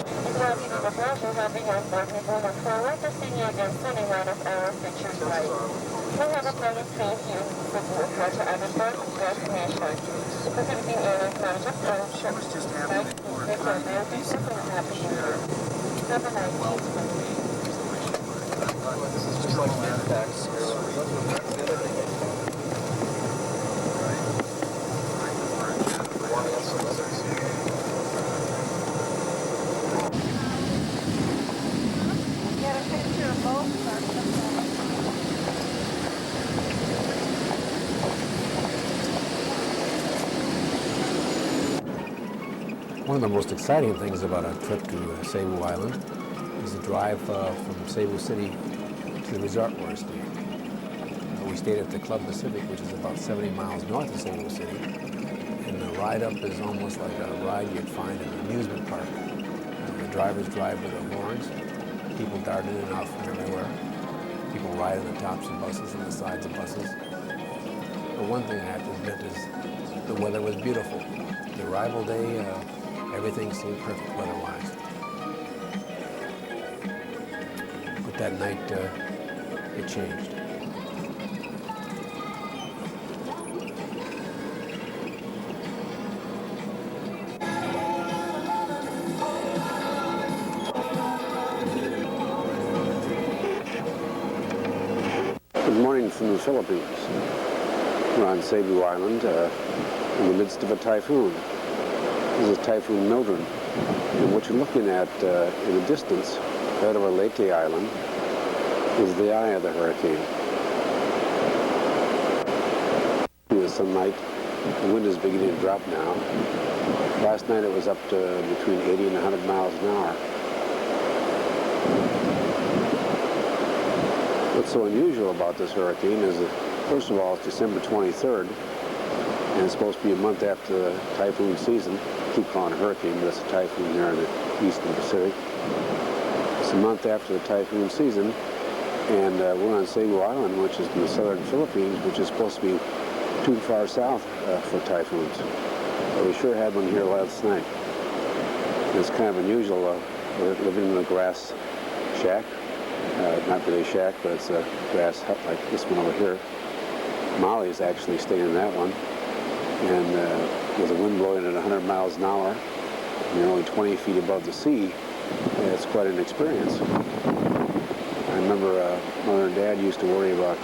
having on board moving forward to see you again soon in one of our featured flights. We have a pleasant stay here in Cebu for to understand the destination. The Pacific Airlines manager for the trip flight is for American Super Happy New Year. Have a nice day. This is just like Midpax. Get a picture of both of us. One of the most exciting things about our trip to Cebu Island is the drive from Cebu City to the resort where we stayed. We stayed at the Club Pacific, which is about 70 miles north of Cebu City, and the ride up is almost like a ride you'd find in an amusement park. The drivers drive with their horns, people dart in and out from everywhere, people ride on the tops of buses and the sides of buses. But one thing I have to admit is the weather was beautiful. The arrival day, everything seemed perfect weather-wise. But that night, it changed. Good morning from the Philippines. We're on Cebu Island in the midst of a typhoon. This is Typhoon Mildred, and what you're looking at in the distance, right over Leyte Island, is the eye of the hurricane. The sunlight, the wind is beginning to drop now. Last night it was up to between 80 and 100 miles an hour. What's so unusual about this hurricane is that, first of all, it's December 23rd, and it's supposed to be a month after the typhoon season. I keep calling it a hurricane, but it's a typhoon here in the eastern Pacific. It's a month after the typhoon season, and we're on Cebu Island, which is in the southern Philippines, which is supposed to be too far south for typhoons. But we sure had one here last night. It's kind of unusual. We're living in a grass shack. Not really a shack, but it's a grass hut like this one over here. Molly's actually staying in that one. And with the wind blowing at 100 miles an hour, and you're only 20 feet above the sea, it's quite an experience. I remember Mother and Dad used to worry about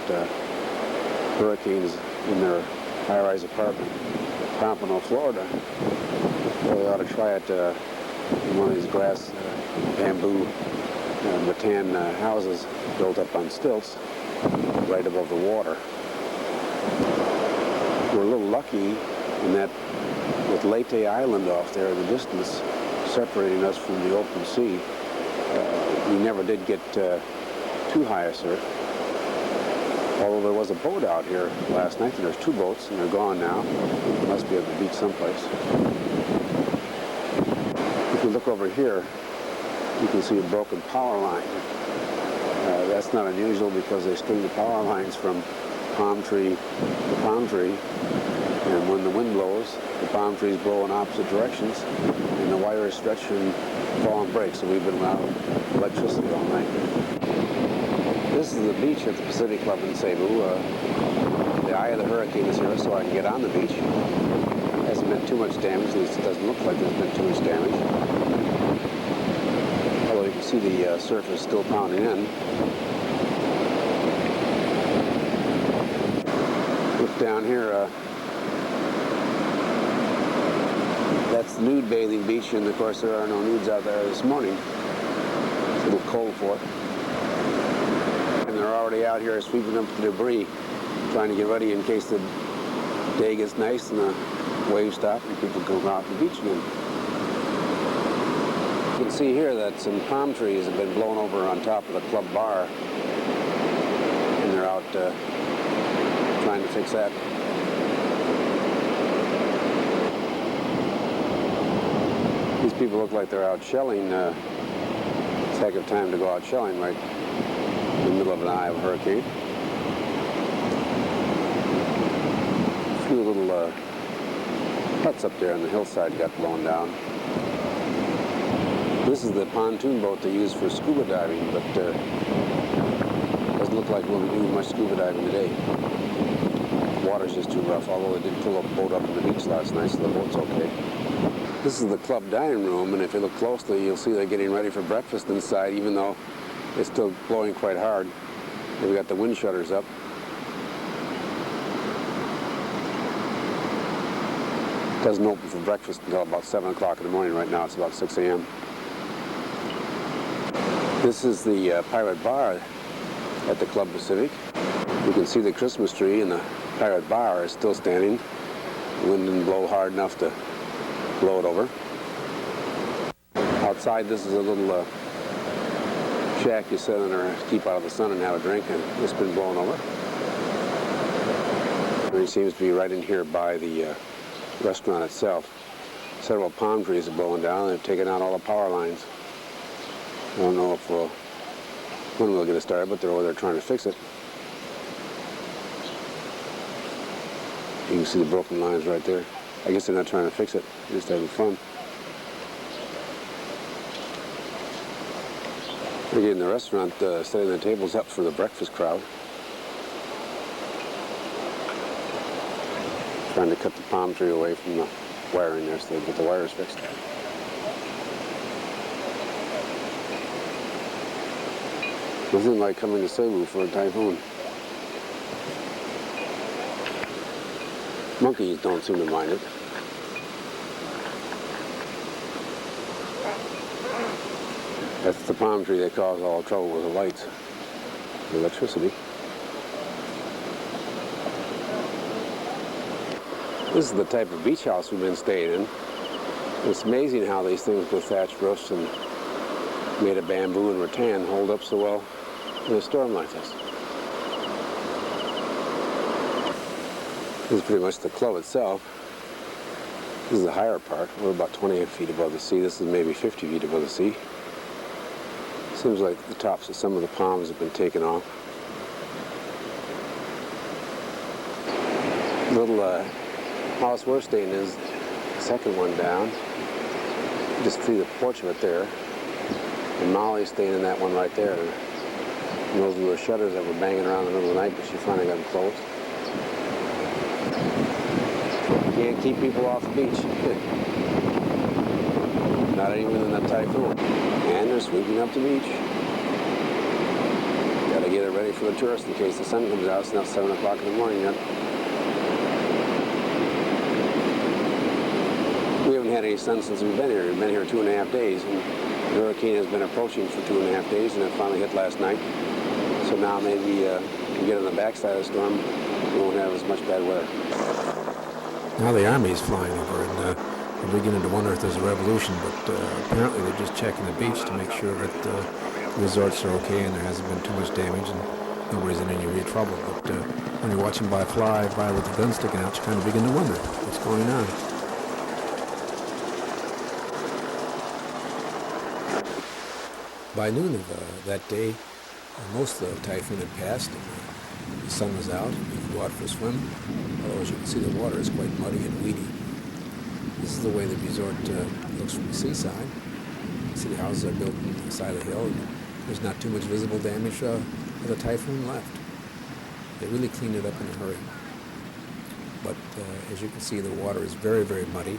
hurricanes in their high-rise apartment in Pompano, Florida. Well, they ought to try it in one of these grass, bamboo, rattan houses built up on stilts right above the water. We're a little lucky in that with Leyte Island off there in the distance separating us from the open sea, we never did get too high a surf. Although there was a boat out here last night, and there's two boats, and they're gone now. They must be at the beach someplace. If you look over here, you can see a broken power line. That's not unusual because they string the power lines from palm tree to palm tree, and when the wind blows, the palm trees blow in opposite directions, and the wires stretch and fall and break, so we've been without electricity all night. This is the beach at the Pacific Club in Cebu. The eye of the hurricane is here, so I can get on the beach. Hasn't been too much damage, at least it doesn't look like there's been too much damage. Although you can see the surface still pounding in. Look down here, that's the nude bathing beach, and of course there are no nudes out there this morning. It's a little cold for it. And they're already out here sweeping up the debris, trying to get ready in case the day gets nice and the waves stop and people come out on the beach again. You can see here that some palm trees have been blown over on top of the club bar, and they're out trying to fix that. These people look like they're out shelling. It's a heck of a time to go out shelling right in the middle of an eye of a hurricane. A few little huts up there on the hillside got blown down. This is the pontoon boat they use for scuba diving, but doesn't look like we'll be doing much scuba diving today. The water's just too rough, although they did pull a boat up on the beach last night, so the boat's okay. This is the club dining room, and if you look closely, you'll see they're getting ready for breakfast inside, even though it's still blowing quite hard. They've got the wind shutters up. It doesn't open for breakfast until about 7 o'clock in the morning. Right now it's about 6 a.m. This is the Pirate Bar at the Club Pacific. You can see the Christmas tree, and the Pirate Bar is still standing. The wind didn't blow hard enough to blow it over. Outside, this is a little shack you sit in or keep out of the sun and have a drink, and it's been blown over. And it seems to be right in here by the restaurant itself. Several palm trees are blowing down, and they've taken out all the power lines. I don't know if when we'll get it started, but they're over there trying to fix it. You can see the broken lines right there. I guess they're not trying to fix it, they're just having fun. They're getting the restaurant setting the tables up for the breakfast crowd. Trying to cut the palm tree away from the wiring there so they can get the wires fixed. Nothing like coming to Cebu for a typhoon. Monkeys don't seem to mind it. That's the palm tree that caused all the trouble with the lights, the electricity. This is the type of beach house we've been staying in. It's amazing how these things with thatched roofs and made of bamboo and rattan hold up so well in a storm like this. This is pretty much the club itself. This is the higher part. We're about 28 feet above the sea. This is maybe 50 feet above the sea. Seems like the tops of some of the palms have been taken off. The little house we're staying in is the second one down. You just see the porch of it there. And Molly's staying in that one right there. And those were shutters that were banging around in the middle of the night, but she finally got them closed. Can't keep people off the beach. Not even in that typhoon. And they're sweeping up the beach. Gotta get it ready for the tourists in case the sun comes out. It's not 7 o'clock in the morning yet. We haven't had any sun since we've been here. We've been here 2.5 days, and the hurricane has been approaching for 2.5 days, and it finally hit last night. So now maybe we can get on the backside of the storm. We won't have as much bad weather. Now the Army's flying over, and we're beginning to wonder if there's a revolution, but apparently they're just checking the beach to make sure that the resorts are okay and there hasn't been too much damage and nobody's in any real trouble. But when you're watching fly by with the gun sticking out, you kind of begin to wonder what's going on. By noon of that day, most of the typhoon had passed, and the sun was out, and you could go out for a swim. Although, as you can see, the water is quite muddy and weedy. This is the way the resort looks from the seaside. You see the houses are built on the side of the hill, and there's not too much visible damage of the typhoon left. They really cleaned it up in a hurry. But as you can see, the water is very, very muddy.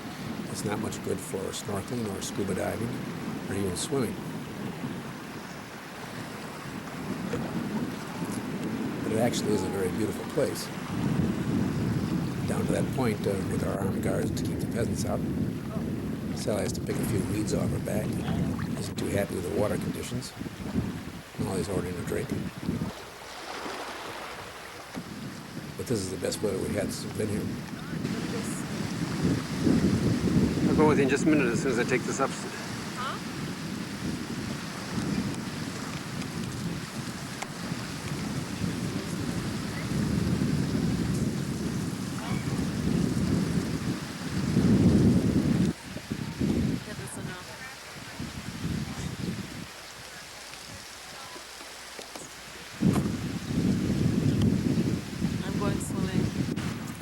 It's not much good for snorkeling or scuba diving or even swimming. But it actually is a very beautiful place. Down to that point with our armed guards to keep the peasants out. Sally has to pick a few weeds off her back. Isn't too happy with the water conditions. Molly's ordering a drink. But this is the best weather we've had since we've been here. I'll go with you in just a minute as soon as I take this up.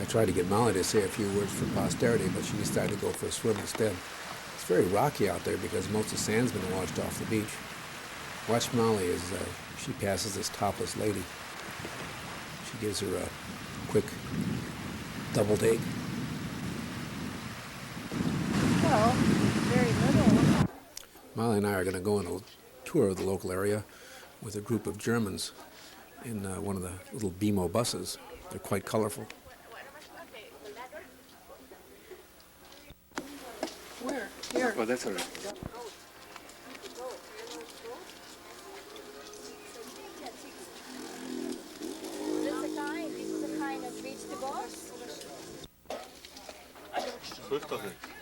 I tried to get Molly to say a few words for posterity, but she decided to go for a swim instead. It's very rocky out there because most of the sand's been washed off the beach. Watch Molly as she passes this topless lady. She gives her a quick double take. Well, very little. Molly and I are going to go on a tour of the local area with a group of Germans in one of the little BMO buses. They're quite colorful. Where? Here. Oh, that's all right. This is a kind of vegetables.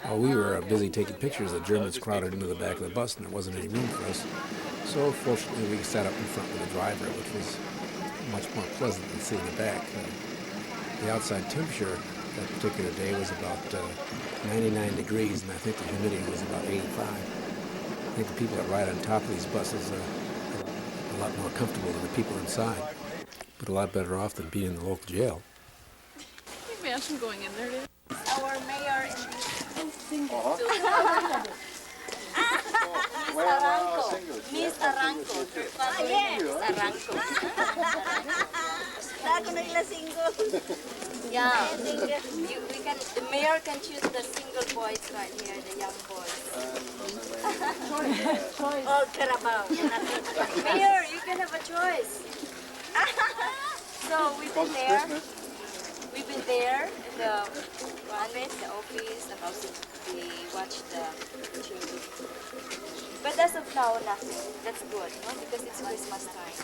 While we were busy taking pictures, the Germans crowded into the back of the bus and there wasn't any room for us. So fortunately we sat up in front with the driver, which was much more pleasant than sitting in the back. The outside temperature that particular day was about 99 degrees, and I think the humidity was about 85. I think the people that ride on top of these buses are a lot more comfortable than the people inside, but a lot better off than being in the local jail. Can you imagine going in there? Our mayor in Miss Aranco. Yes, Aranco. Yeah, the mayor can choose the single boys right here, the young boys. Oh, Carabao. Mayor, you can have a choice. So we've been there. We've been there in the runway, the office, the house. We watched the TV. But as of now, nothing. That's good, no? Because it's Christmas time.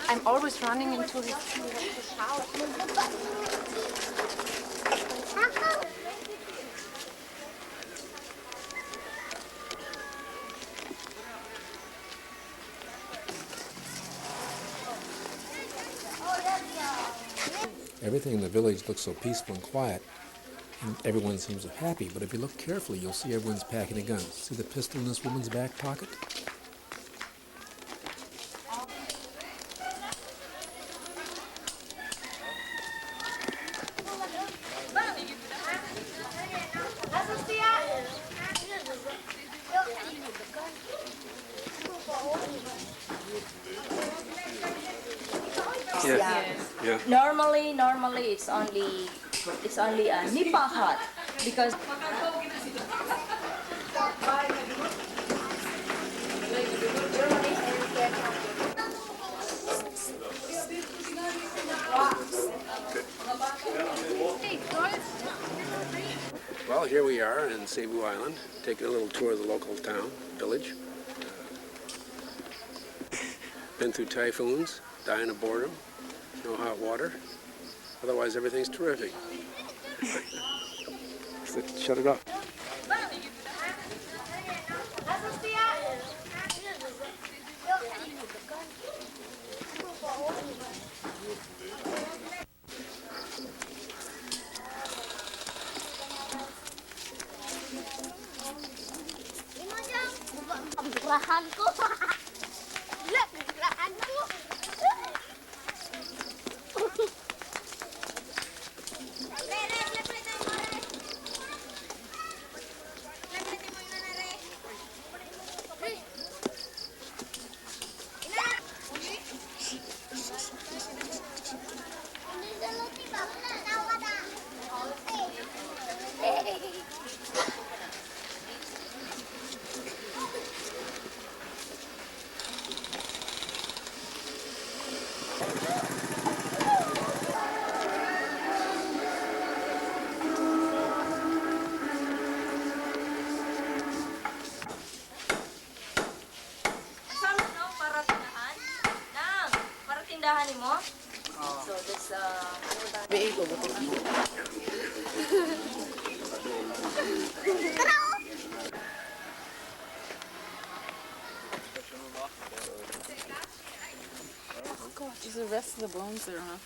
I'm always running into his house. Everything in the village looks so peaceful and quiet, and everyone seems so happy, but if you look carefully, you'll see everyone's packing a gun. See the pistol in this woman's back pocket? Yeah. Normally it's only a nipa hut because Well, here we are in Cebu Island, taking a little tour of the local town, village. Been through typhoons, dying of boredom, no hot water. Otherwise, everything's terrific. Shut it off. Paggrahan ko. Paggrahan ko. Mo? So this Gosh, is the rest of the bones there, huh?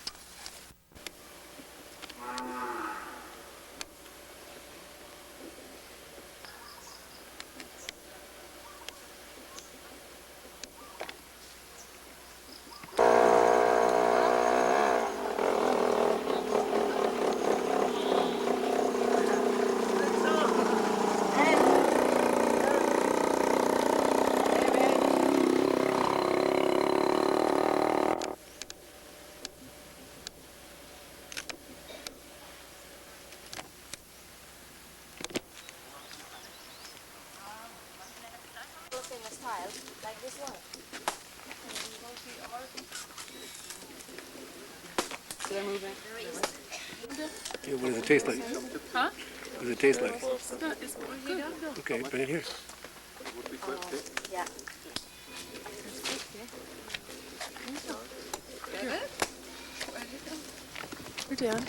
wild, like this one. They're moving. Yeah, what does it taste like? Huh? What does it taste like? It's good. Okay, bring it here. Yeah. You're down.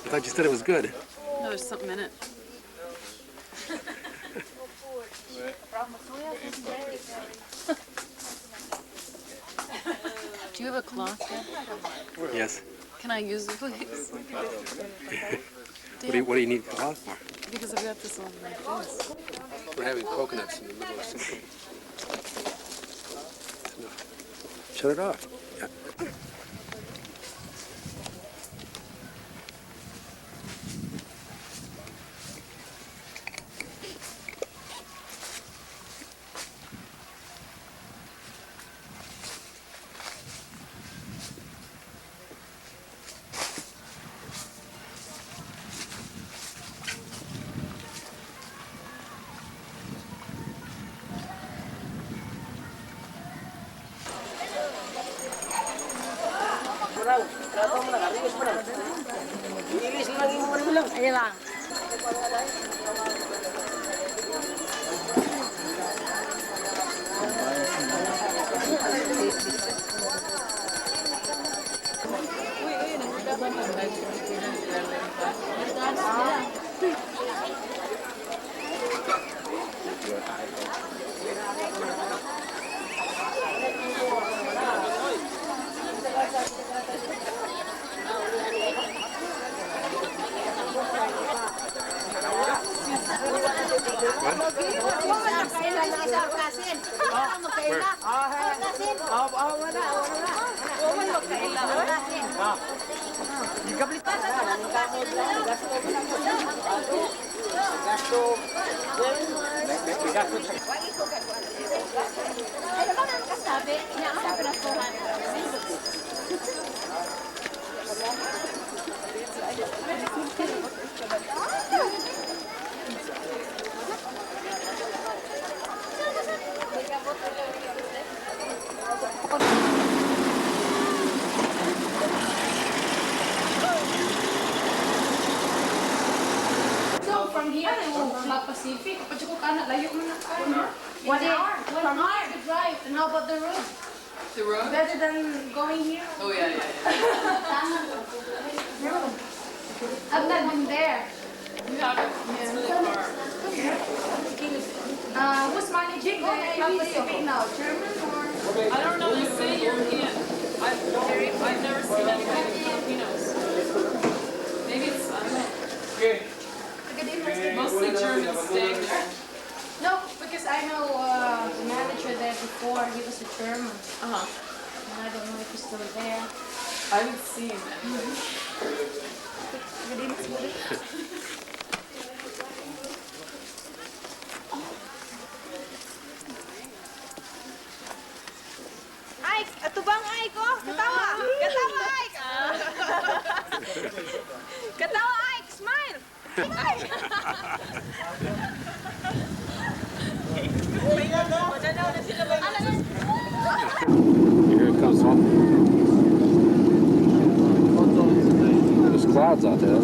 I thought you said it was good. No, there's something in it. Do you have a cloth there? Yes. Can I use it, please? What do you need cloth for? Because I've got this on my face. We're having coconuts in the middle of something. Shut it off. Yeah. Ayan lang. From here to La Pacific, but you can layo mo na kayo. 1 hour. From here to drive. And how about the road? The road? Better than going here. Oh, yeah. I've not been there. You have it. It's really far. Who's managing the La Pacific now? German or? I don't know. They say European. I've never seen anybody with Filipinos. Maybe it's, I don't know. Mostly Germans staying there. No, because I know the manager there before. He was a German. Uh-huh. And I don't know if he's still there. I haven't seen anybody. Ike, ato bang Ike, oh? Katawa! Katawa, Ike! Katawa, Ike! Smile! Here it comes home. There's clouds out there.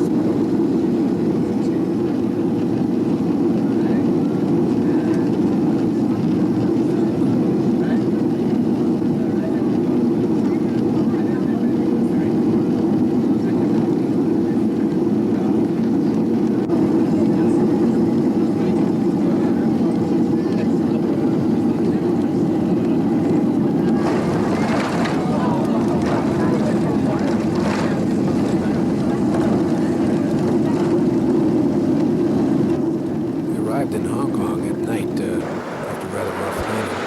In Hong Kong at night after rather rough landing.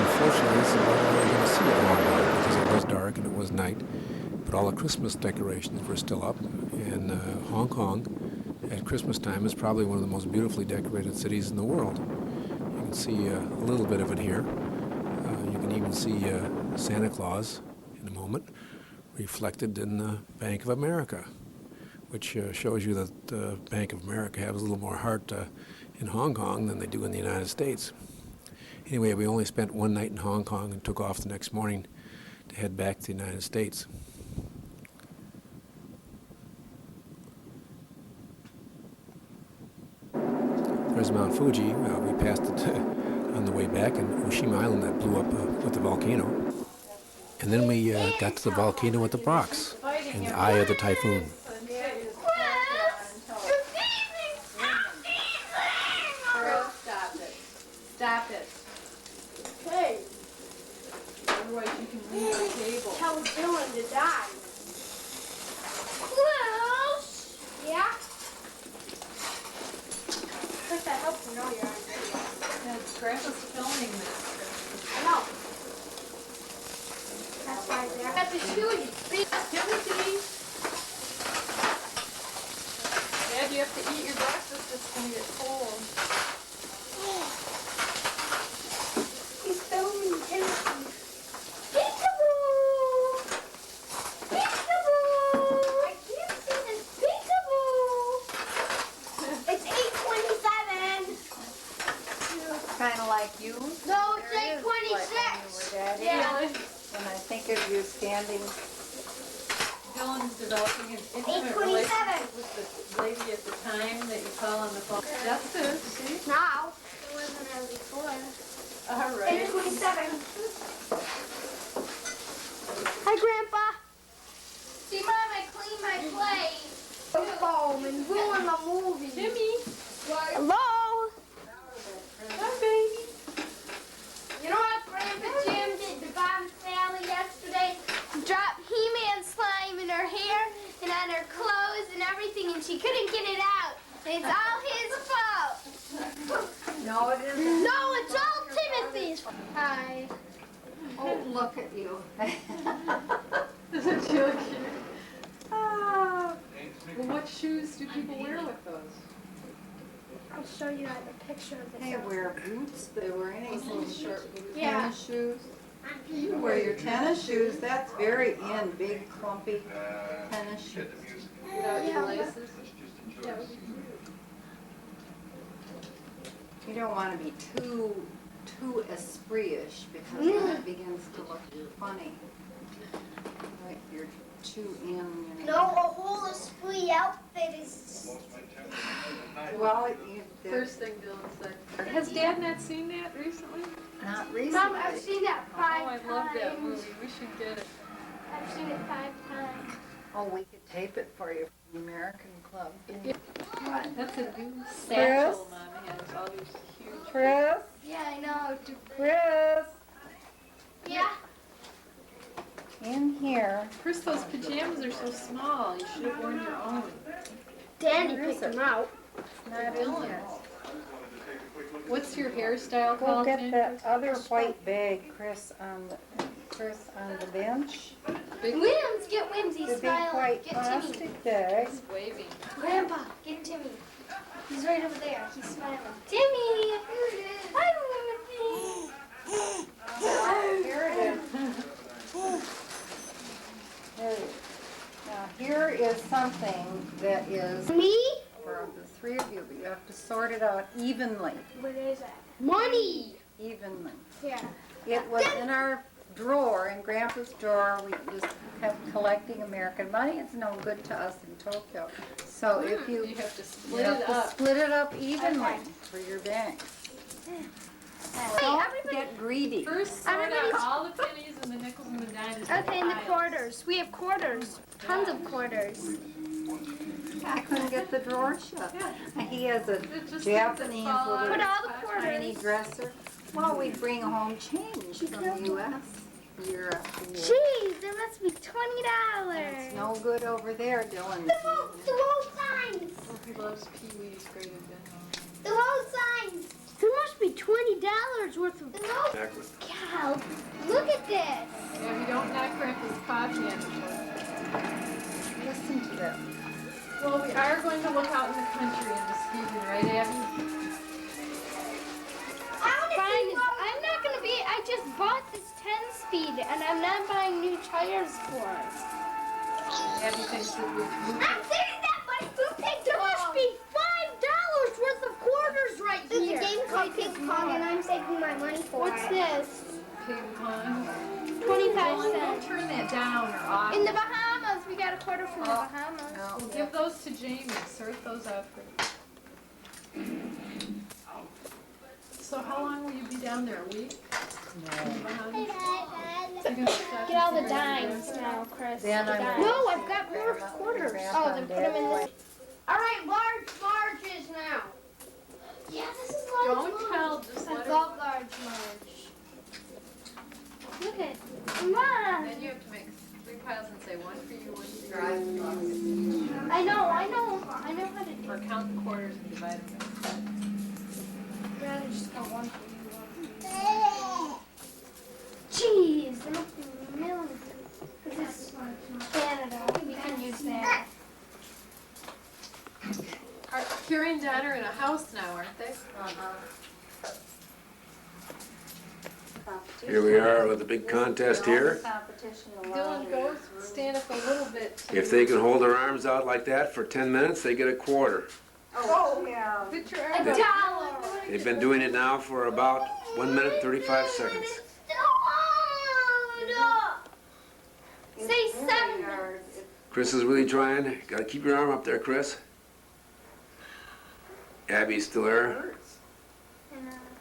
Unfortunately, this is about all you're going to see at Hong Kong because it was dark and it was night. But all the Christmas decorations were still up. And Hong Kong at Christmas time is probably one of the most beautifully decorated cities in the world. You can see a little bit of it here. You can even see Santa Claus in a moment, reflected in the Bank of America, which shows you that Bank of America has a little more heart in Hong Kong than they do in the United States. Anyway, we only spent one night in Hong Kong and took off the next morning to head back to the United States. There's Mount Fuji. We passed it on the way back, and Oshima Island that blew up with the volcano. And then we got to the volcano at the Brocs, in the eye of the typhoon. Stop it. Hey, Otherwise you can leave the table. tell Dylan to die. Close. Yeah. Chris, I hope you know you're on video. Grandpa's filming this. I know. That's why they're at the shoes. Give it to me. Dad, you have to eat your breakfast. It's going to get cold. He's filming Timothy. Peekaboo! Peekaboo! I can't see this peekaboo! It's 8:27. Kind of like you. No, it's There is, like when you were 8:26. daddy. Yeah. When I think of you standing, Dylan's developing an intimate 8:27. relationship with the lady at the time that you call on the phone. Justice, see? Now. It wasn't as before. All right. 8:27. Hi, Grandpa. See, Mom, I cleaned my plate. Foam and ruin the movie. Jimmy. Hello. Hi, baby. You know what Grandpa Jim did to Bob Sally yesterday? Dropped He-Man slime in her hair and on her clothes and everything, and she couldn't get it out. And it's all his fault. no, it isn't. No, it's all Timothy's fault. Hi. Oh, look at you. Isn't she look cute? Ah. Well, what shoes do people wear with those? I'll show you the picture of They wear boots. They wear anything. Little short boots. Yeah. Tennis shoes. You wear your tennis shoes. That's very in. Big, clumpy tennis shoes. Without your laces. You don't want to be too esprit-ish because then it begins to look funny. Like you're too in. You No, a whole esprit outfit is. Well, First thing Dylan said. Has Dad not seen that recently? not recently. Mom, I've seen that Oh, 5 I times. love that movie. We should get it. I've seen it 5 times. Oh, we could tape it for you from the American Club. That's a new satchel Mom has. All these huge. Chris? Yeah, I know. Chris? Yeah. In here. Chris, those pajamas are so small. You should have worn your own. Danny Where is picked it? them out. Not in here. What's your hairstyle Go called? get Jen? that other white bag, Chris, on the bench. Big Williams, get Whimsy The big smile. white Get Timmy. plastic bag. waving. Grandpa, get Timmy. He's right over there. He's smiling. Timmy! Hi, Timothy. Here it is. There it is. Now, here is something that is Me? for the three of you, but you have to sort it out evenly. What is that? Money! Evenly. Yeah. It was in our drawer, in Grandpa's drawer. We just kept collecting American money. It's no good to us in Tokyo. So if You you have to you split have it to up. split it up evenly for your banks. Don't everybody- get greedy. First, sort Everybody's- out all the pennies and the nickels and the dimes. Okay, and the piles. quarters. We have quarters. Tons of quarters. I couldn't get the drawer shut. He has a It just Japanese doesn't fall out. Put little all the tiny quarters. dresser. Well, we bring home change from the U.S. year after year. Jeez, there must be $20. It's no good over there, Dylan. The road signs. Oh, he loves Pee-wee's Great Adventure. The road signs. There must be $20 worth of. Cow, look at this. Yeah, we don't knock Grandpa's coffee on the Listen to this. Well, we are going to look out in the country in Muskegon, right, Abby? Fine, I'm not gonna be. I just bought this 10-speed, and I'm not buying new tires for it. Abby thinks that we I'm saying that my food tank must be $5 worth of quarters right There's here. a game called Ping Pong, and I'm saving my money for What's it. this? ping pong. 25 Don't cents. turn that down or off. In the Bahamas, we got a quarter from the Bahamas. We'll give those to Jamie. Sort those out for you. So how long will you be down there? A week? Get all the dimes now, Chris. Then The I'm dimes. gonna- No, I've got more quarters. Oh, then put them in the... All right, larges now. Yeah, this is large. Don't tell, just I let her. love large marge. Look at Mom. Then you have to make 3 piles and say one for you, one for you. I know how to do Or it. count the quarters and divide them by 5. I'd rather just go one for you, one. Jeez, there must be millions. This is Canada. We can use that. Carrie and Dad are in a house now, aren't they? Here we are with a big contest here. Competition Dylan, go stand up a little bit. If they can hold their arms out like that for 10 minutes, they get a quarter. Oh, yeah. Put your $1. arms up. They've been doing it now for about 1 minute 35 seconds. Say 7. Chris is really trying. Gotta keep your arm up there, Chris. Abby's still there.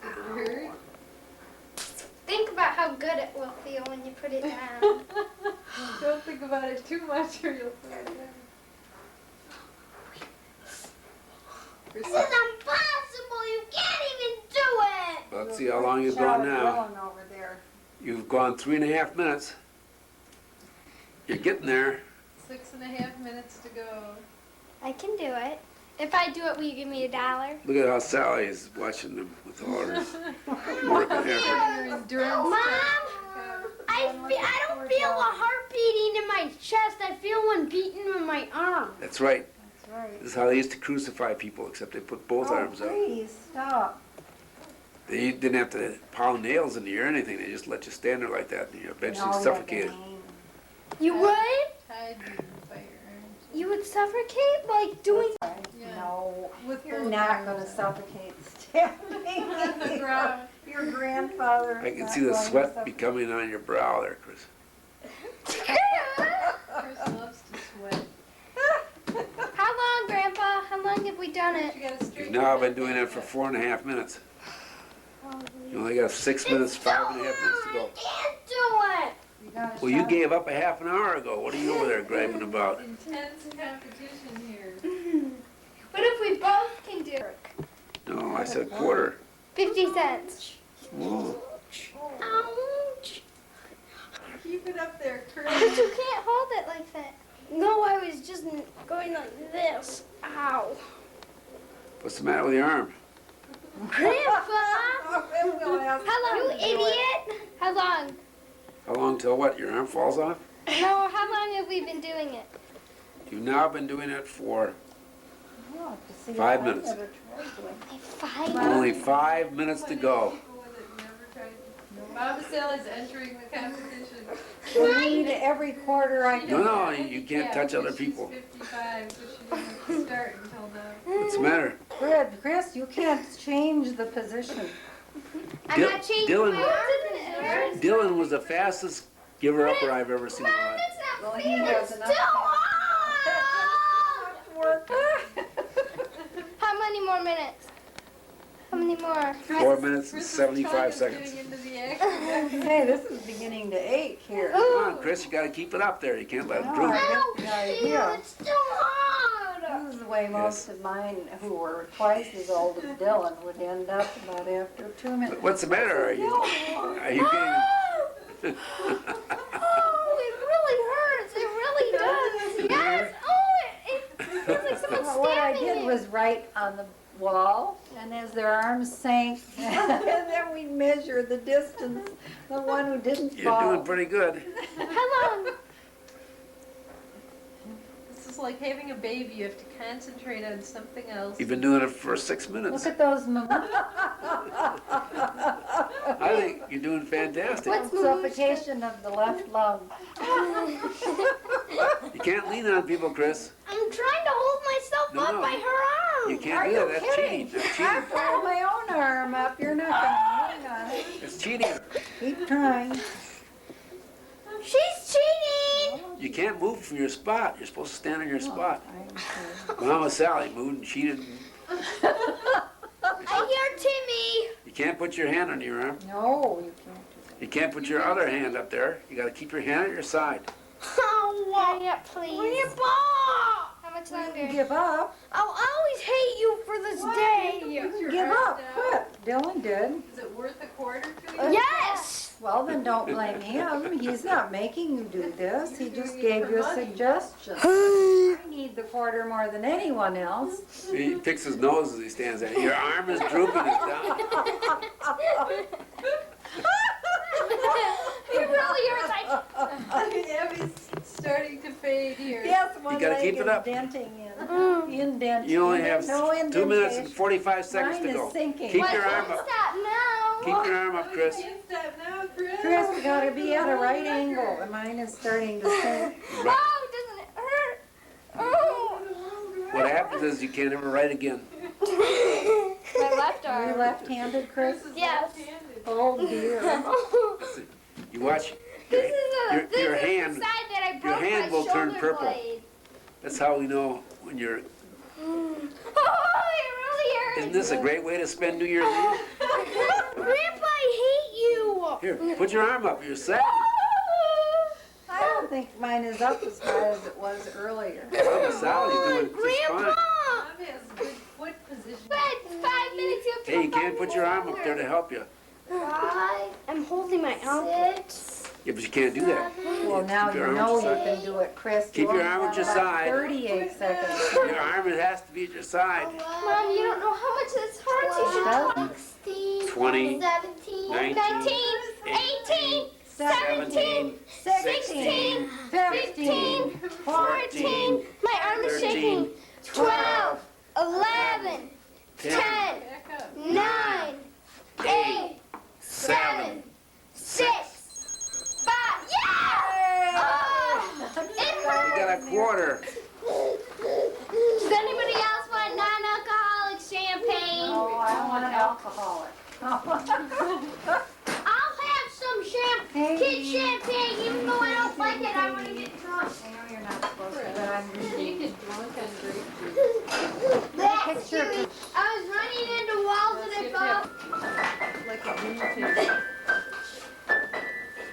Hurt? Think about how good it will feel when you put it down. Don't think about it too much or you'll fall down. This is impossible. You can't even do it. Let's see how long you've gone now. Dylan over there. You've gone 3.5 minutes. You're getting there. 6.5 minutes to go. I can do it. If I do it, will you give me $1? Look at how Sally is watching them with all her work and effort. Your endurance Mom, test. I don't feel a heart beating in my chest. I feel one beating in my arm. That's right. That's right. This is how they used to crucify people, except they put both arms up. Please, stop. They didn't have to pound nails into you or anything. They just let you stand there like that and you eventually No, suffocated. You would? Tied you by your arms. You would suffocate like doing. Yeah. No, With you're both not arms gonna up. suffocate standing. On the ground. Your grandfather. I is can not see the going to sweat suffocate. becoming on your brow there, Chris. Chris loves to sweat. How long, Grandpa? How long have we done it? You gotta straighten You've now your been doing back it for up. 4.5 minutes. You only got 6 minutes, 5.5 minutes to go. Can't do it. You gotta Well, you shut gave up a half an hour ago. What are you over there griping about? Intense competition here. What if we both can do it? No, I said quarter. 50 cents. Whoa. Ouch. Keep it up there, But Chris. you can't hold it like that. No, I was just going like this. Ow. What's the matter with your arm? Grandpa! We'll ask How long, him to do it. idiot? How long? How long till what? Your arm falls off? No, how long have we been doing it? You've now been doing it for I'll have to see 5 if I minutes. ever tried doing 5 only 5 minutes to go. People with it never tried. Bob Sally's entering the competition. it. We need every quarter I No, can. no, you can't Yeah, touch other because people. She's 55, so she didn't have to start until now. What's the matter? Chris, you can't change the position. I'm Dil- not changing Dylan- my arm. Dylan was the fastest giver-upper I've ever seen in my life. Well, he has enough work. How many more minutes? How many more? 4 minutes and Chris's 75 tongue is seconds. getting into the action. Hey, this is beginning to ache here. Come on, Chris, you gotta keep it up there. You can't let it No, droop. I get the idea. It's too hard. This is the way most of mine, who were twice as old as Dylan, would end up about after 2 minutes. What's the matter? Are you getting... Oh, it really hurts. It really does. Yes. Oh, it feels like someone's Well, what I stabbing did me. was write on the wall, and as their arms sank, and then we measured the distance, the one who didn't You're fall. doing pretty good. How long? This is almost like having a baby. You have to concentrate on something else. You've been doing it for 6 minutes. Look at those I think you're doing fantastic. suffocation of the left lung. You can't lean on people, Chris. I'm trying to hold myself No, up no. by her arm. You can't do that. That's cheating. That's I cheating. pulled my own arm up. You're not gonna hang on it. It's cheating. Keep trying. She's cheating. You can't move from your spot. You're supposed to stand on your spot. I Mama Sally moved and cheated. I hear Timmy. You can't put your hand on your arm. No, you can't do You can't put your other hand up there. You got to keep your hand at your side. Hurry up, please. Where's your ball? How much that. longer? Give up. I'll always hate you for this day. You can give up. Quit. Dylan did. Is it worth a quarter to you? Yes. Well, then don't blame him. He's not making you do this. He just gave you a suggestion. I need the quarter more than anyone else. He picks his nose as he stands there. Your arm is drooping. It's down. It really hurts. Abby's starting to fade here. Yes, one You gotta leg keep it is up. denting in. Indenting. You only have no 2 minutes and indentation. 45 seconds Mine to is go. sinking. Keep your arm up. Stop now. Keep your arm up, Chris. Can't stop now, Chris. Chris, we gotta be at a right angle, and mine is starting to sink. Oh, doesn't it hurt? Oh. What happens is you can't ever write again. My left Are you arm. left-handed, Chris? Yes. Oh dear. You watch. This is Your this is hand- the side that I broke hand my will turn shoulder purple. blade. That's how we know when you're. Oh, it really hurts. Isn't this a great way to spend New Year's Eve? Grandpa, I hate you. Here, put your arm up. You're set. I don't think mine is up as high as it was earlier. Mama Sally's doing just Grandpa. fine. Mom has good foot position. But 5 minutes you have to Hey, you go can't put your arm up there to help you. 5. I'm holding my armpit. Yeah, but you can't do that. Well, now Keep you your arm know at your you can do it, Chris. Keep You your only arm at have your about side. 38 seconds. Your arm it has to be at your side. Mom, you don't know how much this hurts. You should Doesn't. 16, 20, 17, 19, 18, 17, 16, 15, 14. My arm is shaking. 12, 11, 10, Back up. 9, 8, 7, 6, 5. Yeah! Oh, it You hurts. got a quarter. Does anybody else want non-alcoholic champagne? Oh, I want an alcoholic. I'll have some kid champagne, even though I don't like it. I want to get drunk. I know you're not supposed to, but I'm You reading. get drunk on grapefruit. That's Picture. silly. I was running into walls and I thought, Like a guinea pig.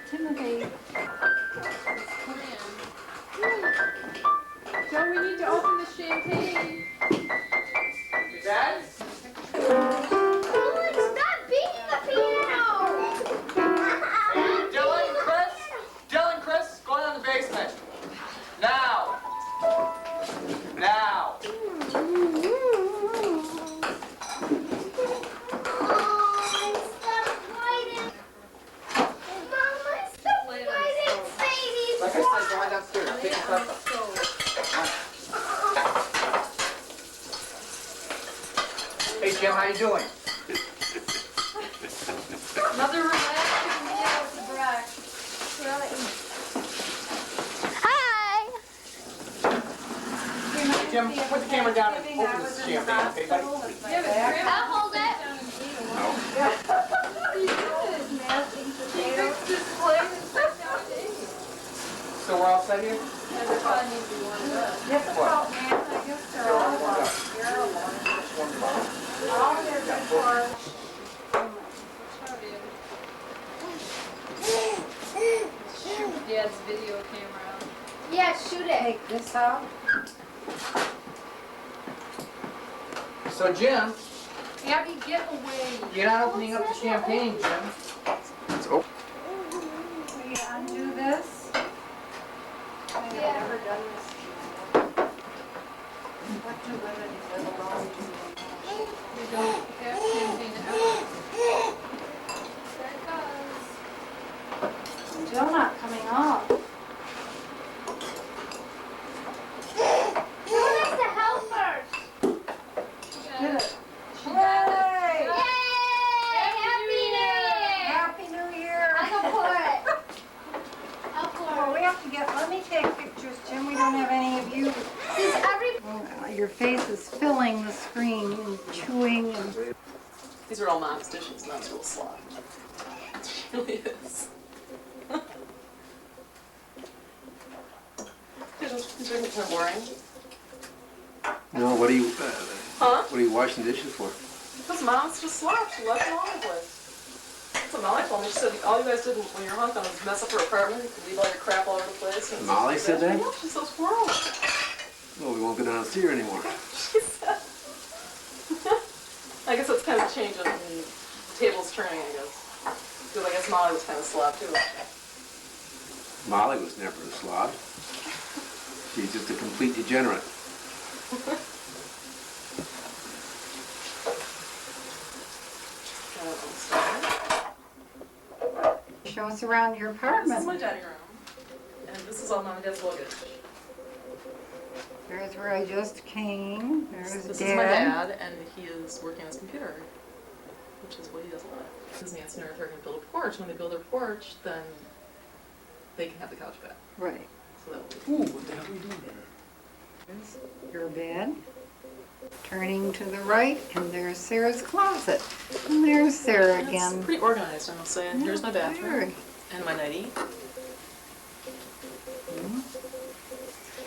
Timothy. So we need to open the champagne. Dad? "Holy, stop beating the piano!" Dylan, Chris? Dylan, Chris, go down to the basement. Now. Now. Like I said, go on downstairs. Take your stuff up. Hey, Jim, how you doing? Another relaxing meal at the Breck. Hi. Hey, Jim, put the camera down and open this champagne, okay, buddy? Yeah, but Grandma I'll hold it. down and eat this plate and sit down and eat. So we're all set here? Yeah, there probably needs to be one of us. Difficult, man. I guess they're all all here before. Shoot Dad's video camera out. Yeah, shoot it. Take this out. So, Jim, Abby, get away. you're not opening up the champagne, Jim. It's open. Will you undo this? I've never done this. What do women live alone do? We don't have champagne ever. There it goes. Still not coming off. your face is filling the screen and chewing and... These are all Mom's dishes, and that's real slop. It really is. These are kind of boring. No, what are you washing dishes for? Because Mom's just slop. She left it all over the place. That's what Molly told me. She said all you guys did when you were home was mess up her apartment. You could leave all your crap all over the place. And Molly said that? Yeah, she's so squirrely. Well, we won't go down and see her anymore. She said. I guess that's kind of a change in the tables turning, I guess. Because I guess Molly was kind of slop too. Molly was never a slob. She's just a complete degenerate. Show us around your This apartment. is my dining room. And this is all Mom and Dad's luggage. There's where I just came. There's This Dad. is my dad, and he is working on his computer, which is what he does a lot. Because Nancy and Earth are going to build a porch. When they build their porch, then they can have the couch back. Right. So that will be Ooh, what the hell are we doing there? There's your bed. Turning to the right, and there's Sarah's closet. And there's Sarah It's again. pretty organized, I must say. And here's my bathroom Very. and my nightie.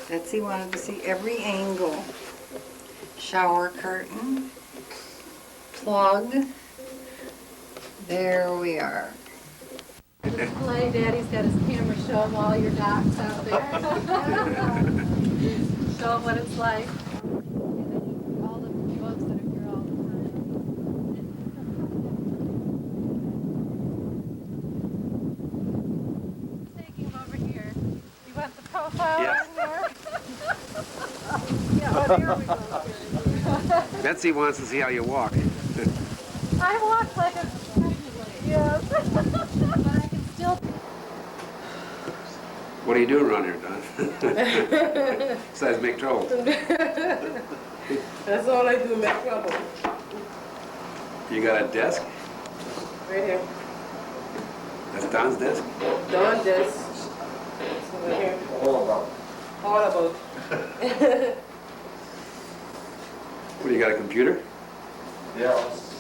Betsy wanted to see every angle. Shower curtain. Plug. There we are. Play, Daddy's got his camera. Show him all your docs out there. Show him what it's like. All the folks that are here all the time. Taking him over here. You want the profile Yeah. on there? Yeah, well, here we go. Betsy wants to see how you walk. I walk like a... Yes. But I can still... What are you doing around here, Don? Besides make trouble. That's all I do, make trouble. You got a desk? Right here. That's Don's desk? Don this. It's over here. All about. What, do you got a computer? Yeah, that's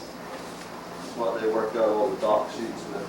what they work out all the doc sheets with.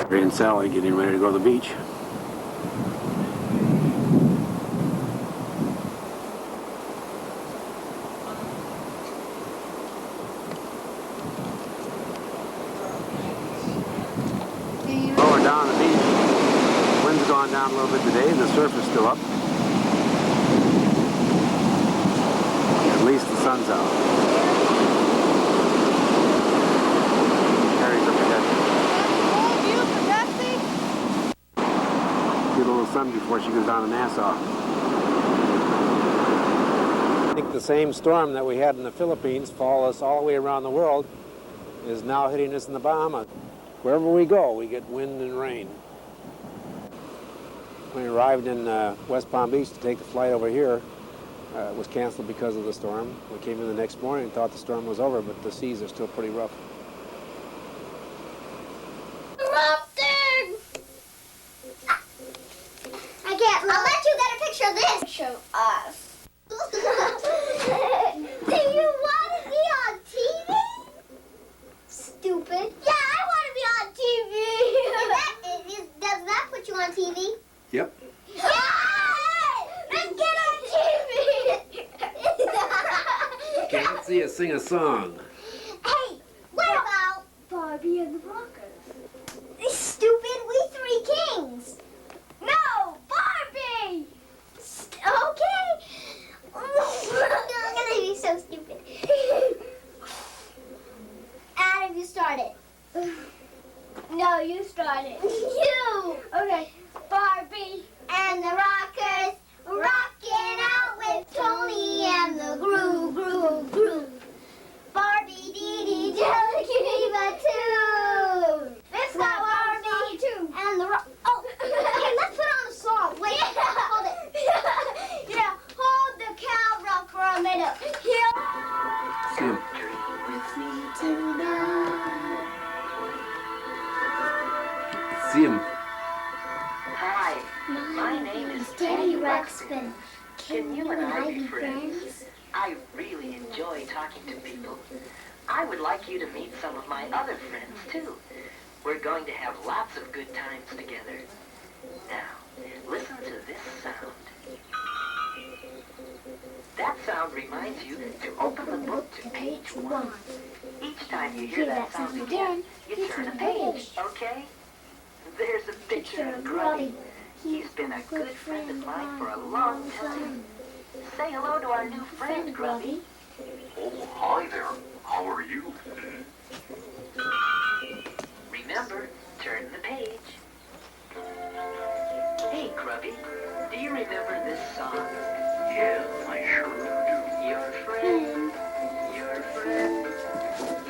Ray and Sally getting ready to go to the beach. Oh, we're down on the beach. Wind's gone down a little bit today, and the surf is still up. At least the sun's out. Carries up ahead. Get a little sun before she goes down to Nassau. I think the same storm that we had in the Philippines followed us all the way around the world is now hitting us in the Bahamas. Wherever we go, we get wind and rain. When we arrived in West Palm Beach to take the flight over here, it was canceled because of the storm. We came in the next morning and thought the storm was over, but the seas are still pretty rough. I can't. I'll let you get a picture of this. Show us. Do you want to be on TV? Stupid. Yeah, I want to be on TV. Does that put you on TV? Yep. Yeah! Let's get on TV. Okay, let's see you sing a song. Hey, what about Barbie and the Rockers? Stupid, we three kings. No, Barbie! Okay. I'm gonna be so stupid. Adam, you start it. No, you start it. You! Okay. Barbie and the Rockers rocking out with Tony and the Groove, Groove, Groove. Barbie, dee dee, jelly, give me a tune. Let's go, Barbie and the Rock. Oh, hey, let's put on a song. Wait, hold it. Yeah, hold the camera for a minute. Here. Sim. With me tonight. Sim. Hi, my name is Teddy Ruxpin. Can you and I be friends? I really enjoy talking to people. I would like you to meet some of my other friends, too. We're going to have lots of good times together. Now, listen to this sound. That sound reminds you to open the book to page 1. Each time you hear that sound again, you turn a page, okay? There's a picture of Grubby. He's been a good friend of mine for a long time. Say hello to our new friend, Grubby. Oh, hi there. How are you? Remember, turn the page. Hey, Grubby, do you remember this song? Yeah, I sure do. Your friend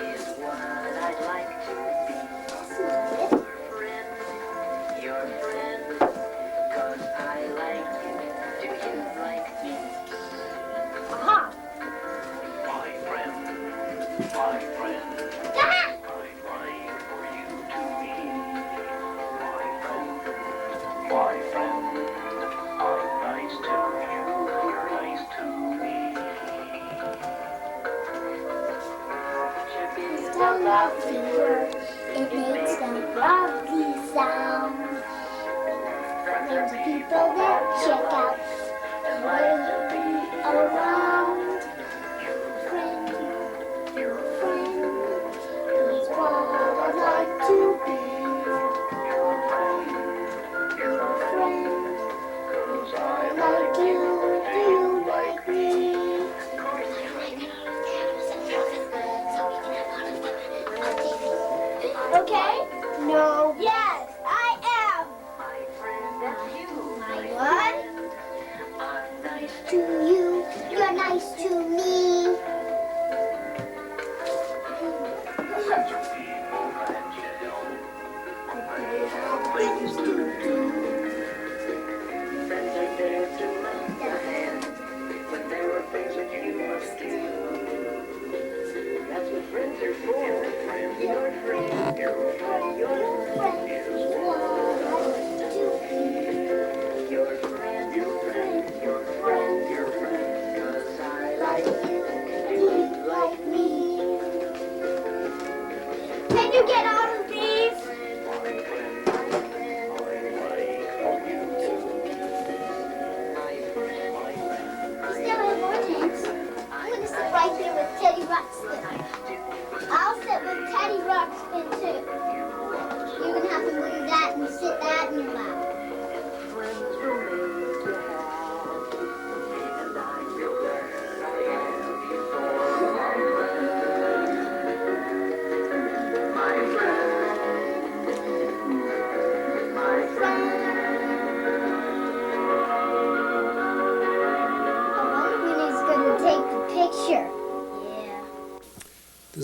is what I'd like to be. Your friend, 'cause I like you. Do you like me? Aha! My friend, I'd like for you to be. My friend, I'm nice to you, you're nice to me. Still love you.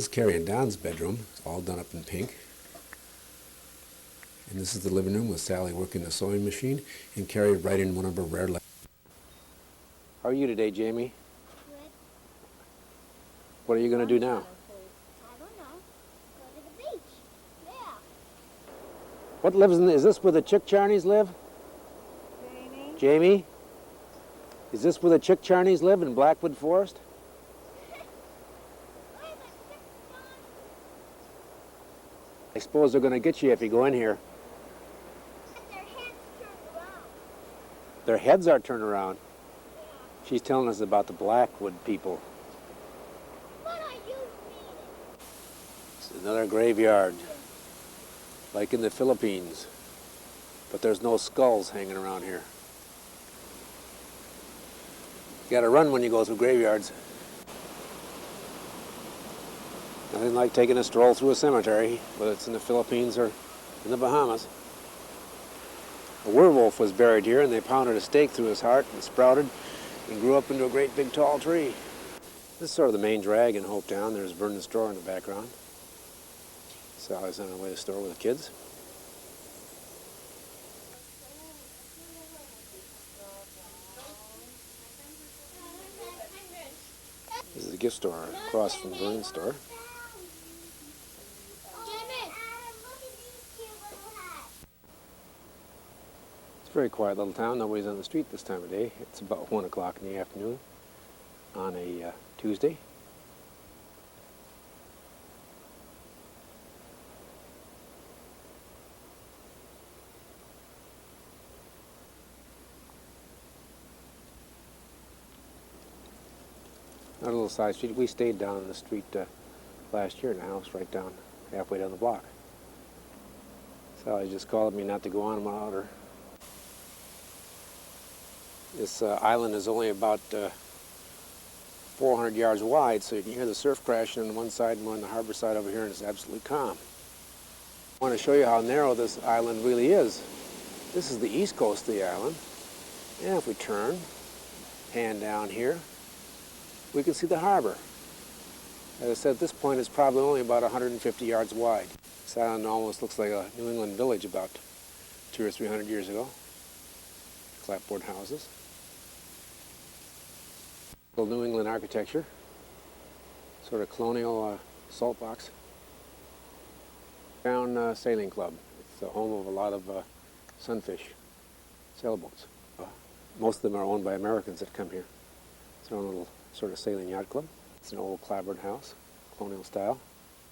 is Carrie and Don's bedroom. It's all done up in pink. And this is the living room with Sally working the sewing machine and Carrie writing one of her rare letters. How are you today, Jamie? Good. What are you going to do now? I don't know. Go to the beach. Yeah. What lives in is this where the Chick Charneys live? Jamie? Jamie? Is this where the Chick Charneys live in Blackwood Forest? I suppose they're going to get you if you go in here. Their heads are turned around. She's telling us about the Blackwood people. It's another graveyard, like in the Philippines. But there's no skulls hanging around here. You gotta run when you go through graveyards. Nothing like taking a stroll through a cemetery, whether it's in the Philippines or in the Bahamas. A werewolf was buried here, and they pounded a stake through his heart and sprouted and grew up into a great big tall tree. This is sort of the main drag in Hopetown. There's Vernon's store in the background. Sally's on her way to the store with the kids. This is the gift store across from Vernon's store. It's a very quiet little town. Nobody's on the street this time of day. It's about 1 o'clock in the afternoon on a Tuesday. Not a little side street. We stayed down in the street last year in a house right down, halfway down the block. Sally just called me not to go on without her. This island is only about 400 yards wide, so you can hear the surf crashing on one side and on the harbor side over here, and it's absolutely calm. I want to show you how narrow this island really is. This is the east coast of the island, and if we turn, hand down here, we can see the harbor. As I said, at this point it's probably only about 150 yards wide. This island almost looks like a New England village about 200 or 300 years ago. Clapboard houses. New England architecture, sort of colonial salt box. Town Sailing Club. It's the home of a lot of sunfish sailboats. Most of them are owned by Americans that come here. It's their own little sort of sailing yacht club. It's an old clapboard house, colonial style.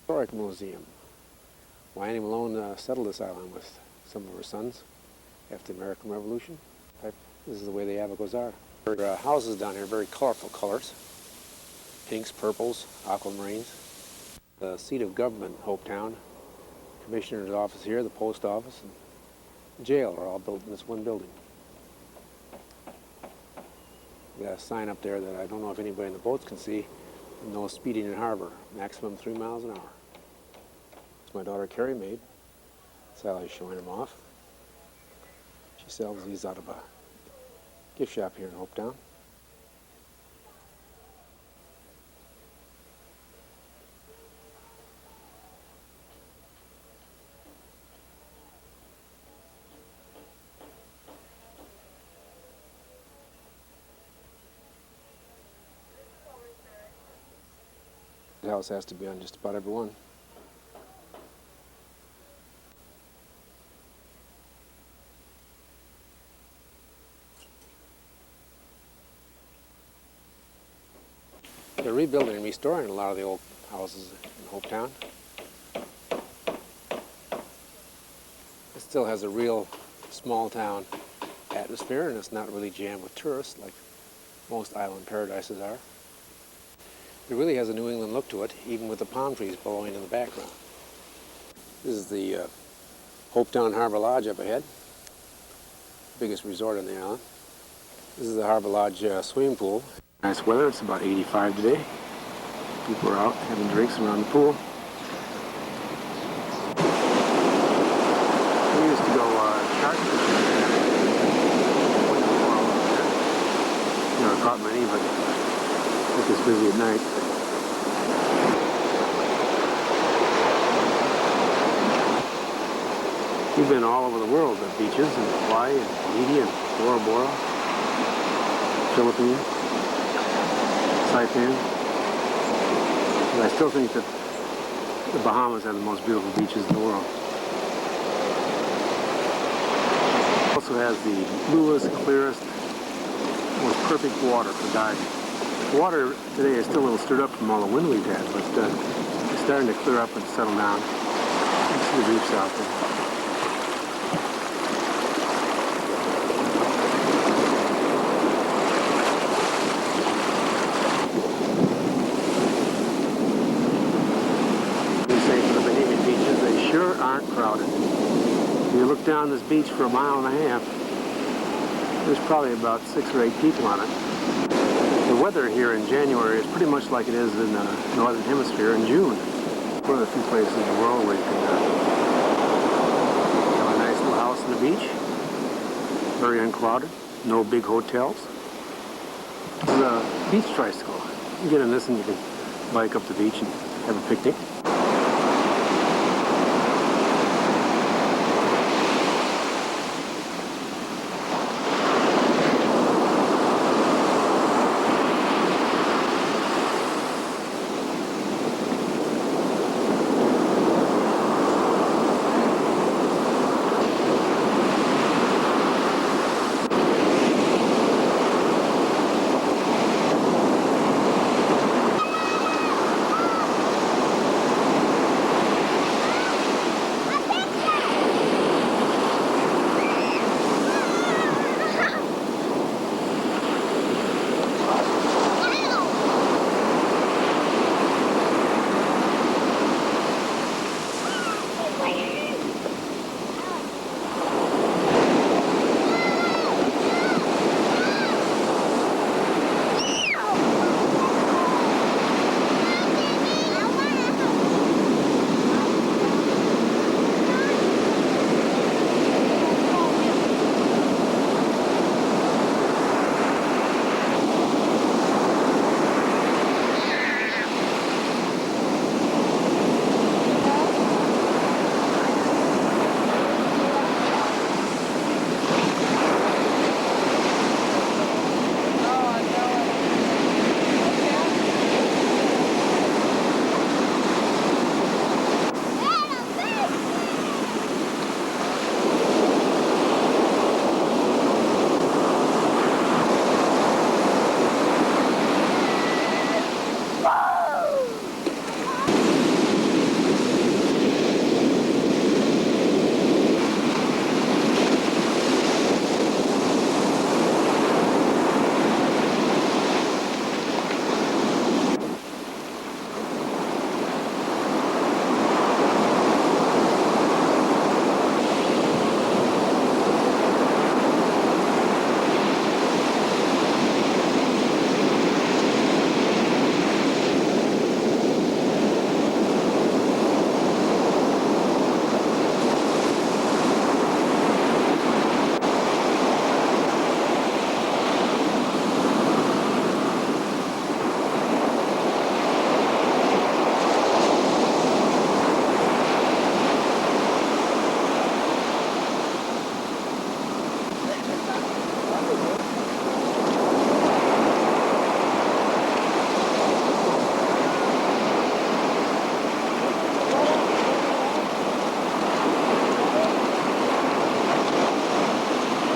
Historic museum. Why Annie Malone settled this island with some of her sons after the American Revolution. This is the way the Abacos are. There are houses down here, very colorful colors. Pinks, purples, aquamarines. The seat of government, Hopetown. Commissioner's office here, the post office, and jail are all built in this one building. We got a sign up there that I don't know if anybody in the boats can see. No speeding in harbor, maximum 3 miles an hour. It's my daughter Carrie made. Sally's showing them off. She sells these out of a gift shop here in Hopetown. The house has to be on just about every one. They're rebuilding and restoring a lot of the old houses in Hopetown. It still has a real small town atmosphere, and it's not really jammed with tourists like most island paradises are. It really has a New England look to it, even with the palm trees blowing in the background. This is the Hopetown Harbor Lodge up ahead, biggest resort on the island. This is the Harbor Lodge swimming pool. Nice weather, it's about 85 today. People are out having drinks around the pool. We used to go shark fishing. Never caught many, but it was busy at night. We've been all over the world at beaches in Hawaii and Tahiti and Bora Bora, Philippines, Saipan. And I still think that the Bahamas have the most beautiful beaches in the world. It also has the bluest, clearest, most perfect water for diving. The water today is still a little stirred up from all the wind we've had, but it's starting to clear up and settle down. You see the reefs out there. Aren't crowded. If you look down this beach for a mile and a half, there's probably about 6 or 8 people on it. The weather here in January is pretty much like it is in the Northern Hemisphere in June. One of the few places in the world where you can have a nice little house on the beach, very uncrowded, no big hotels. This is a beach tricycle. You get in this and you can bike up the beach and have a picnic.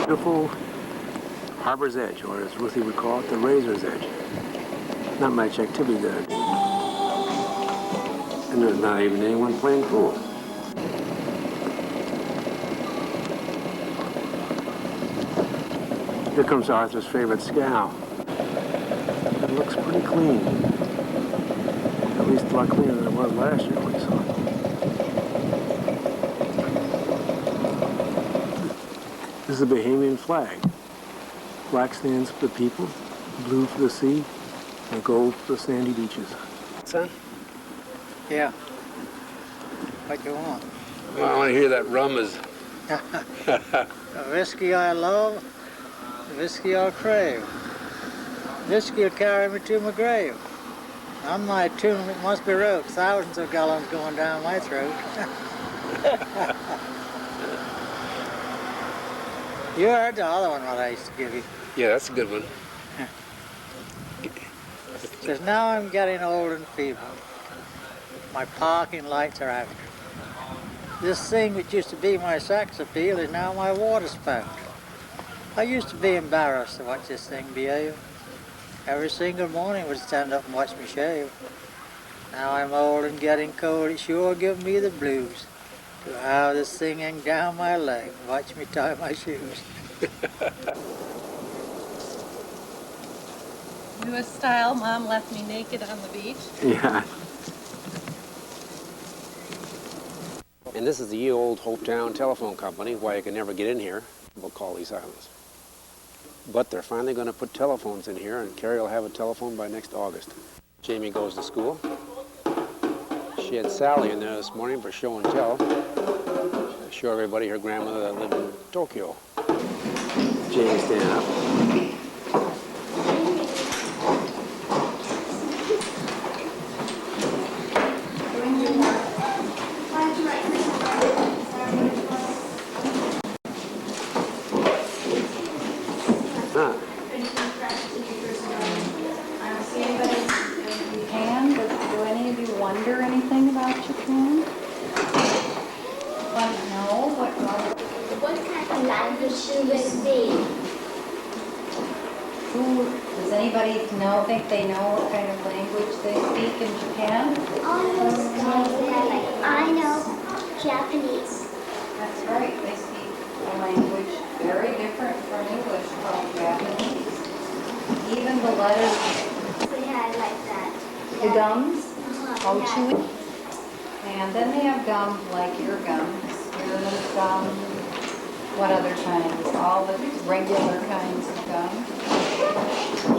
Beautiful Harbor's Edge, or as Ruthie would call it, the Razor's Edge. Not much activity there. And there's not even anyone playing pool. Here comes Arthur's favorite scow. It looks pretty clean. At least a lot cleaner than it was last year when we saw it. This is the Bahamian flag. Black stands for the people, blue for the sea, and gold for the sandy beaches. Son? Yeah. What you want? Well, I want to hear that rum is... The whiskey I love, the whiskey I'll crave. Whiskey will carry me to my grave. I'm my tune, it must be wrote. Thousands of gallons going down my throat. You heard the other one what I used to give you. Yeah, that's a good one. Because now I'm getting old and feeble. My parking lights are out. This thing which used to be my sex appeal is now my water spout. I used to be embarrassed to watch this thing behave. Every single morning would stand up and watch me shave. Now I'm old and getting cold, it sure gives me the blues to have this thing hang down my leg and watch me tie my shoes. Newest style, Mom left me naked on the beach. Yeah. And this is the ye old Hopetown Telephone Company, why you can never get in here. We'll call these islands. But they're finally going to put telephones in here, and Carrie will have a telephone by next August. Jamie goes to school. She had Sally in there this morning for show and tell. Show everybody her grandmother that lived in Tokyo. Jamie standing up. Japan? Do any of you wonder anything about Japan? No? What kind of language should it be? Does anybody think they know what kind of language they speak in Japan? I know Japanese. That's right. They speak a language very different from English called Japanese. Even the letters. We had like that. The gums, all chewy. And then they have gum like your gum, spearmint gum. What other kinds? All the regular kinds of gum.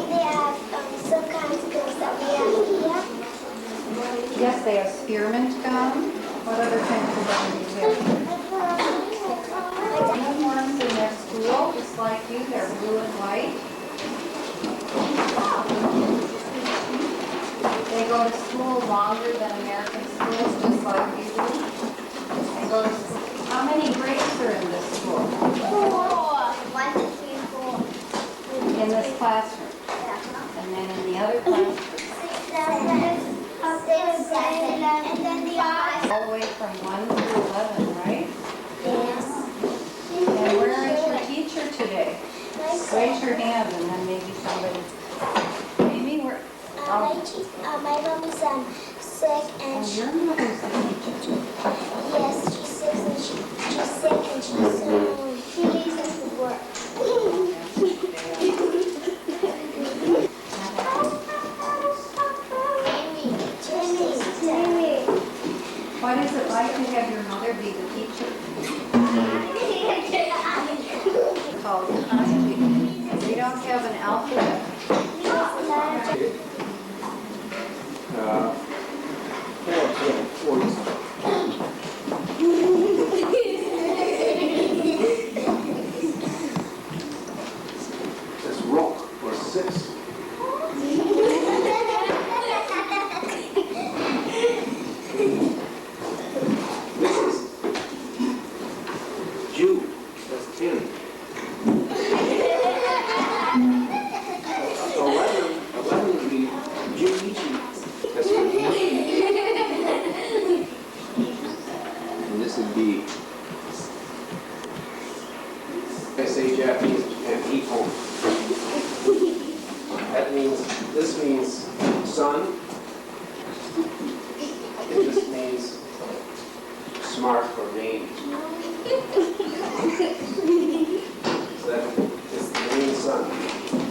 They have some kinds of gums that we have here. Yes, they have spearmint gum. What other kinds of gum do you have? They have ones in their school, just like you. They're blue and white. They go to school longer than American schools, just like you do. They go to school. How many grades are in this school? 4. 1, 2, 3, 4. In this classroom? And then in the other classroom? 6, 7, and then the other. All the way from 1 to 11, right? Yes. And where is your teacher today? Raise your hand and then maybe somebody. Amy, where? My mom is sick and your mother's the teacher. Yes, she's sick and she's sick and she leaves us to work. Jamie. What is it like to have your mother be the teacher? Called kanji. We don't have an alphabet. 4. That's rock for 6. Jew, that's 10. 11 would be Juichi. That's 15. And this would be, I say Japanese and Ippon. That means, this means son. And this means smart or vain. So that is the main sun.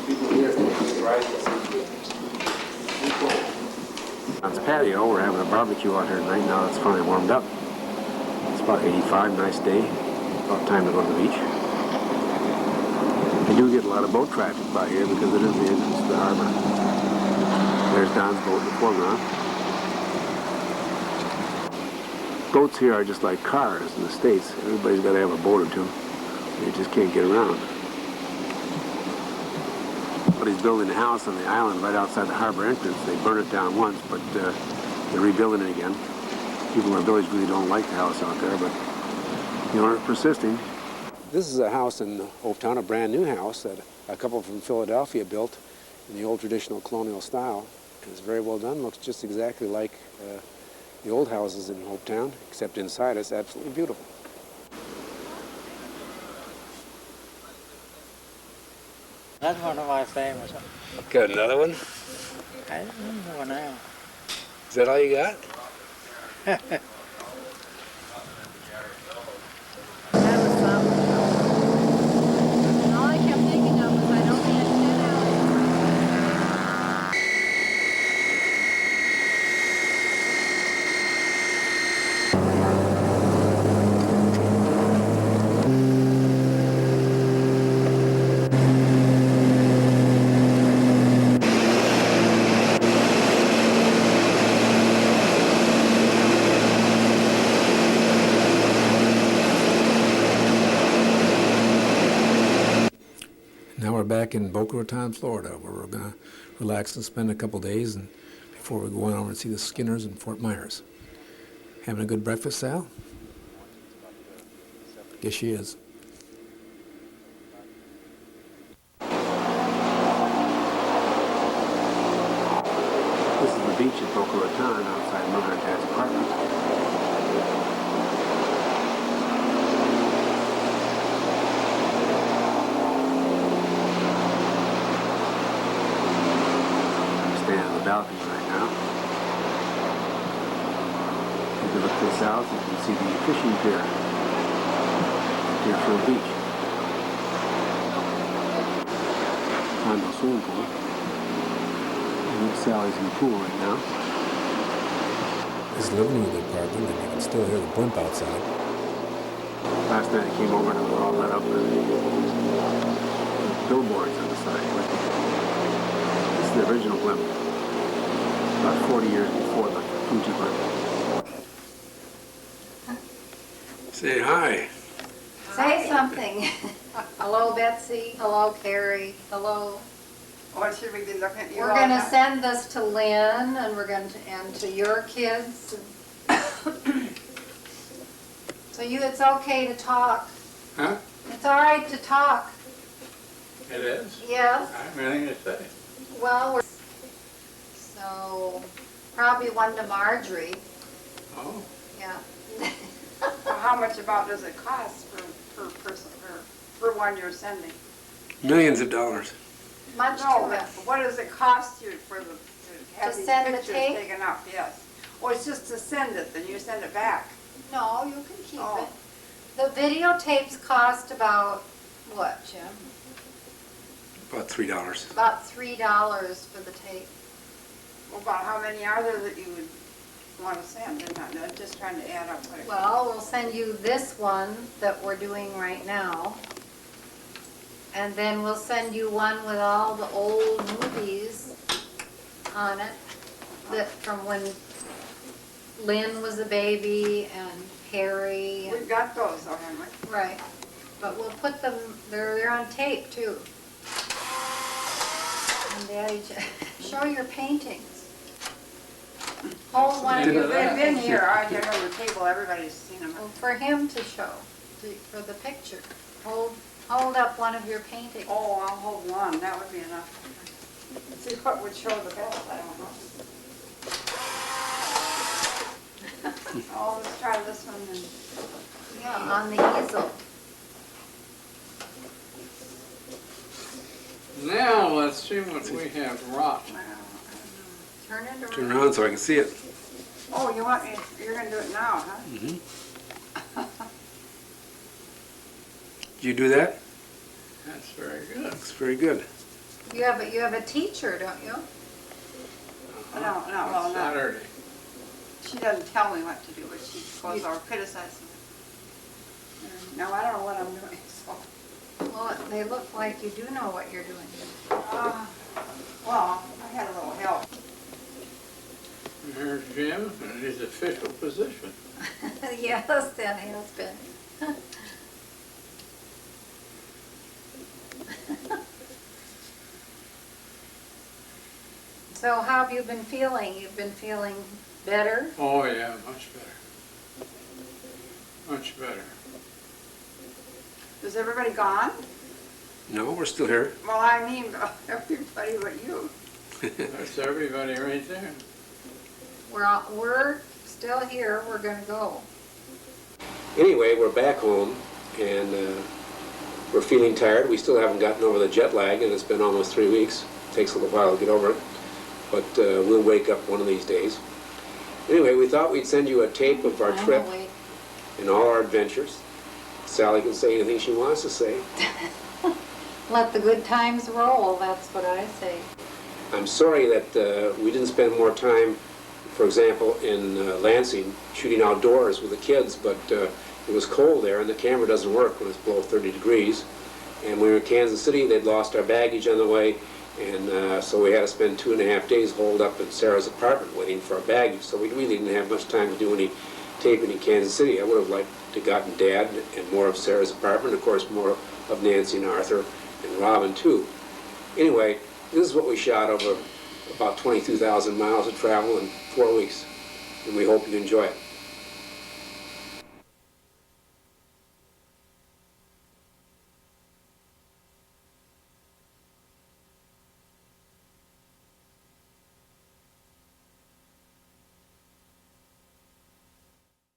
People here think it's rises. On the patio, we're having a barbecue out here tonight. Now it's finally warmed up. It's about 85, nice day. About time to go to the beach. We do get a lot of boat traffic by here because it is the entrance to the harbor. There's Don's boat in the foreground. Boats here are just like cars in the States. Everybody's got to have a boat or two. You just can't get around. But he's building a house on the island right outside the harbor entrance. They burned it down once, but they're rebuilding it again. People in the village really don't like the house out there, but The owner persisting. This is a house in Hopetown, a brand new house that a couple from Philadelphia built in the old traditional colonial style. It's very well done, looks just exactly like the old houses in Hopetown, except inside it's absolutely beautiful. That's one of my famous. Got another one? I don't remember now. Is that all you got? All I kept thinking of was I don't need to get out. Now we're back in Boca Raton, Florida, where we're going to relax and spend a couple days and before we go on over and see the Skinners in Fort Myers. Having a good breakfast, Sal? Guess she is. This is the beach at Boca Raton outside Mother and Dad's apartment. Balcony right now. If you look to the south, you can see the fishing pier, Deerfield Beach. Condo swimming pool. And Sally's in the pool right now. This is living room apartment, and you can still hear the blimp outside. Last night I came over and it was all lit up with billboards on the side. This is the original blimp. About 40 years before the Fuji blimp. Say hi. Say something. Hello, Betsy. Hello, Carrie. Hello. What should we be looking at? We're going to send this to Lynn, and we're going to and to your kids. So it's okay to talk. Huh? It's all right to talk. It is? Yes. I have anything to say. Well, so probably one to Marjorie. Oh. Yeah. Well, how much about does it cost per person for one you're sending? Millions of dollars. Much No, to but it. what does it cost you for to have To these send the pictures tape? taken up? Yes. Or it's just to send it, then you send it back. No, you can keep Oh. it. The videotapes cost about what, Jim? About $3. About $3 for the tape. Well, about how many are there that you would want to send? I'm just trying to add up what it Well, we'll send you this one that we're doing right now. And then we'll send you one with all the old movies on it that from when Lynn was a baby and Harry. And, We've got those, though, haven't we? right. But we'll put them, they're on tape too. And Daddy, show your paintings. Hold one of your They've been paintings. here. I get on the table. Everybody's seen them. Well, for him to show, for the picture. Hold up one of your paintings. Oh, I'll hold one. That would be enough. Let's see what would show the best. I don't know. Oh, let's try this one then. Yeah, on the easel. Now let's see what we have wrought. Turn it around. Turn around so I can see it. Oh, you're going to do it now, huh? Mm-hmm. Did you do that? That's very good. Looks very good. You have a teacher, don't you? No, well, no. Saturday. She doesn't tell me what to do, but she goes over criticizing me. No, I don't know what I'm doing, so. Well, they look like you do know what you're doing. Well, I had a little help. Here's Jim in his official position. Yes, that has been. So how have you been feeling? You've been feeling better? Oh yeah, much better. Much better. Is everybody gone? No, we're still here. Well, I mean, everybody but you. That's everybody right there. We're still here. We're going to go. Anyway, we're back home, and we're feeling tired. We still haven't gotten over the jet lag, and it's been almost 3 weeks. It takes a little while to get over it, but we'll wake up one of these days. Anyway, we thought we'd send you a tape of our trip and all our adventures. Sally can say anything she wants to say. Let the good times roll, that's what I say. I'm sorry that we didn't spend more time, for example, in Lansing, shooting outdoors with the kids, but it was cold there and the camera doesn't work when it's below 30 degrees. And we were in Kansas City, they'd lost our baggage on the way, and so we had to spend 2.5 days holed up in Sarah's apartment waiting for our baggage. So we really didn't have much time to do any taping in Kansas City. I would have liked to gotten Dad and more of Sarah's apartment, of course more of Nancy and Arthur and Robin too. Anyway, this is what we shot over about 22,000 miles of travel in 4 weeks, and we hope you enjoy it.